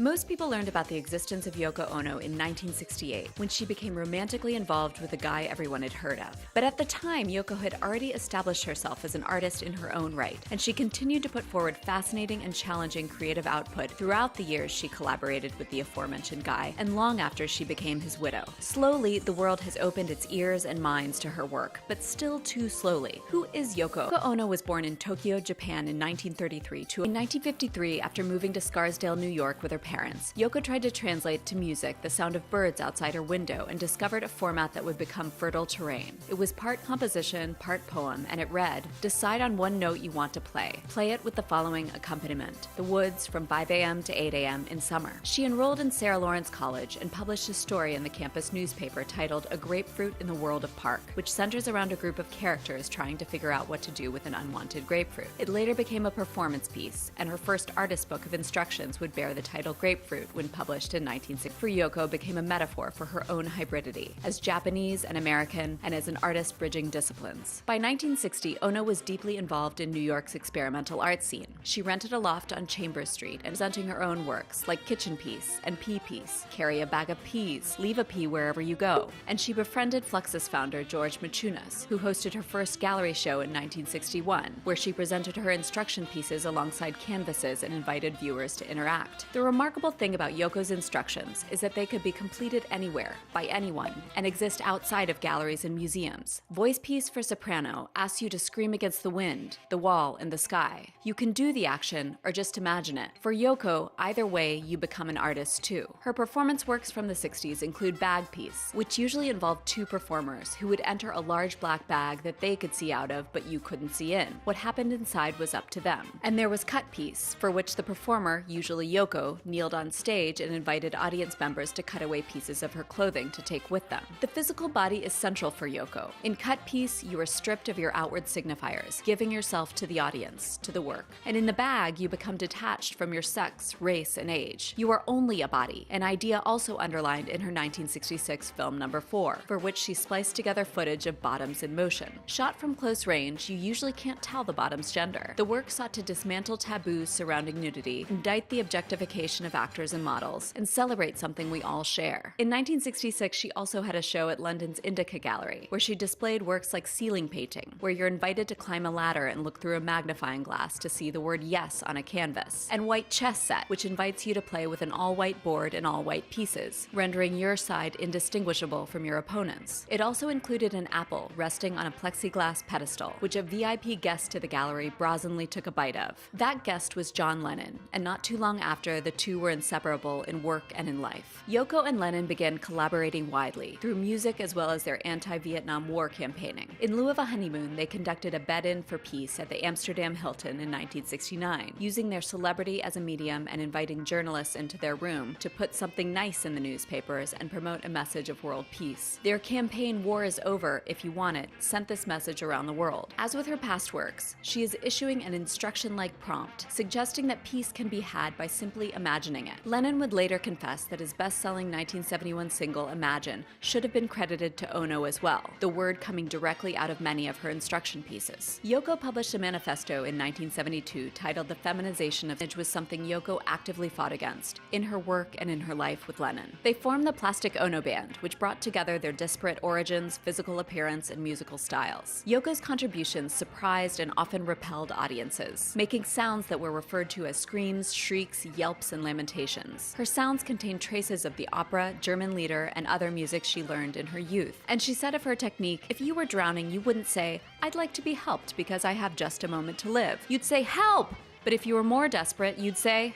Most people learned about the existence of Yoko Ono in 1968, when she became romantically involved with a guy everyone had heard of. But at the time, Yoko had already established herself as an artist in her own right, and she continued to put forward fascinating and challenging creative output throughout the years she collaborated with the aforementioned guy, and long after she became his widow. Slowly, the world has opened its ears and minds to her work, but still too slowly. Who is Yoko? Yoko Ono was born in Tokyo, Japan in 1933 In 1953, after moving to Scarsdale, New York with her parents, Yoko tried to translate to music the sound of birds outside her window and discovered a format that would become fertile terrain. It was part composition, part poem, and it read, "Decide on one note you want to play. Play it with the following accompaniment: the woods from 5 a.m. to 8 a.m. in summer." She enrolled in Sarah Lawrence College and published a story in the campus newspaper titled "A Grapefruit in the World of Park," which centers around a group of characters trying to figure out what to do with an unwanted grapefruit. It later became a performance piece, and her first artist book of instructions would bear the title Grapefruit when published in 1960. For Yoko became a metaphor for her own hybridity, as Japanese and American, and as an artist bridging disciplines. By 1960, Ono was deeply involved in New York's experimental art scene. She rented a loft on Chambers Street and presenting her own works like Kitchen Piece and Pea Piece, Carry a Bag of Peas, Leave a Pea Wherever You Go. And she befriended Fluxus founder George Machunas, who hosted her first gallery show in 1961, where she presented her instruction pieces alongside canvases and invited viewers to interact. The remarkable thing about Yoko's instructions is that they could be completed anywhere, by anyone, and exist outside of galleries and museums. Voice Piece for Soprano asks you to scream against the wind, the wall, and the sky. You can do the action or just imagine it. For Yoko, either way, you become an artist too. Her performance works from the 60s include Bag Piece, which usually involved two performers who would enter a large black bag that they could see out of but you couldn't see in. What happened inside was up to them. And there was Cut Piece, for which the performer, usually Yoko, kneeled on stage and invited audience members to cut away pieces of her clothing to take with them. The physical body is central for Yoko. In Cut Piece, you are stripped of your outward signifiers, giving yourself to the audience, to the work. And in the bag, you become detached from your sex, race, and age. You are only a body, an idea also underlined in her 1966 film Number 4, for which she spliced together footage of bottoms in motion. Shot from close range, you usually can't tell the bottom's gender. The work sought to dismantle taboos surrounding nudity, indict the objectification of actors and models, and celebrate something we all share. In 1966, she also had a show at London's Indica Gallery, where she displayed works like ceiling painting, where you're invited to climb a ladder and look through a magnifying glass to see the word yes on a canvas, and White Chess Set, which invites you to play with an all-white board and all-white pieces, rendering your side indistinguishable from your opponent's. It also included an apple resting on a plexiglass pedestal, which a VIP guest to the gallery brazenly took a bite of. That guest was John Lennon, and not too long after, the two were inseparable in work and in life. Yoko and Lennon began collaborating widely, through music as well as their anti-Vietnam War campaigning. In lieu of a honeymoon, they conducted a bed-in for peace at the Amsterdam Hilton in 1969, using their celebrity as a medium and inviting journalists into their room to put something nice in the newspapers and promote a message of world peace. Their campaign, War is Over, If You Want It, sent this message around the world. As with her past works, she is issuing an instruction-like prompt, suggesting that peace can be had by simply imagining it. Lennon would later confess that his best-selling 1971 single, Imagine, should have been credited to Ono as well, the word coming directly out of many of her instruction pieces. Yoko published a manifesto in 1972 titled The Feminization of Image, was something Yoko actively fought against, in her work and in her life with Lennon. They formed the Plastic Ono Band, which brought together their disparate origins, physical appearance, and musical styles. Yoko's contributions surprised and often repelled audiences, making sounds that were referred to as screams, shrieks, yelps, and lamentations. Her sounds contained traces of the opera, German lieder, and other music she learned in her youth. And she said of her technique, if you were drowning, you wouldn't say, "I'd like to be helped because I have just a moment to live." You'd say, "Help!" But if you were more desperate, you'd say...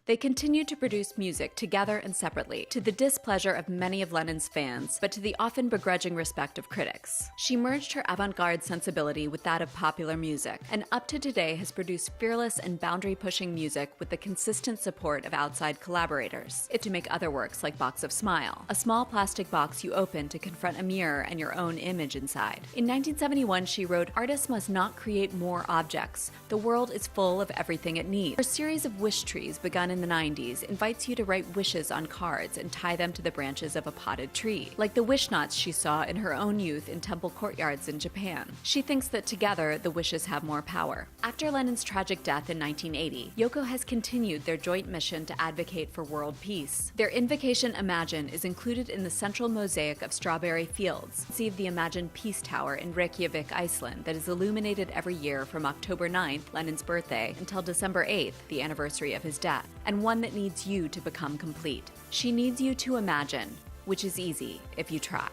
They continued to produce music together and separately, to the displeasure of many of Lennon's fans, but to the often begrudging respect of critics. She merged her avant-garde sensibility with that of popular music, and up to today has produced fearless and boundary-pushing music with the consistent support of outside collaborators. It to make other works like Box of Smile, a small plastic box you open to confront a mirror and your own image inside. In 1971, she wrote, "Artists must not create more objects. The world is full of everything it needs." Her series of wish trees begun in in the 90s invites you to write wishes on cards and tie them to the branches of a potted tree, like the wish knots she saw in her own youth in temple courtyards in Japan. She thinks that together, the wishes have more power. After Lennon's tragic death in 1980, Yoko has continued their joint mission to advocate for world peace. Their invocation Imagine is included in the central mosaic of strawberry fields. Receive the Imagine Peace Tower in Reykjavik, Iceland, that is illuminated every year from October 9th, Lennon's birthday, until December 8th, the anniversary of his death, and one that needs you to become complete. She needs you to imagine, which is easy if you try.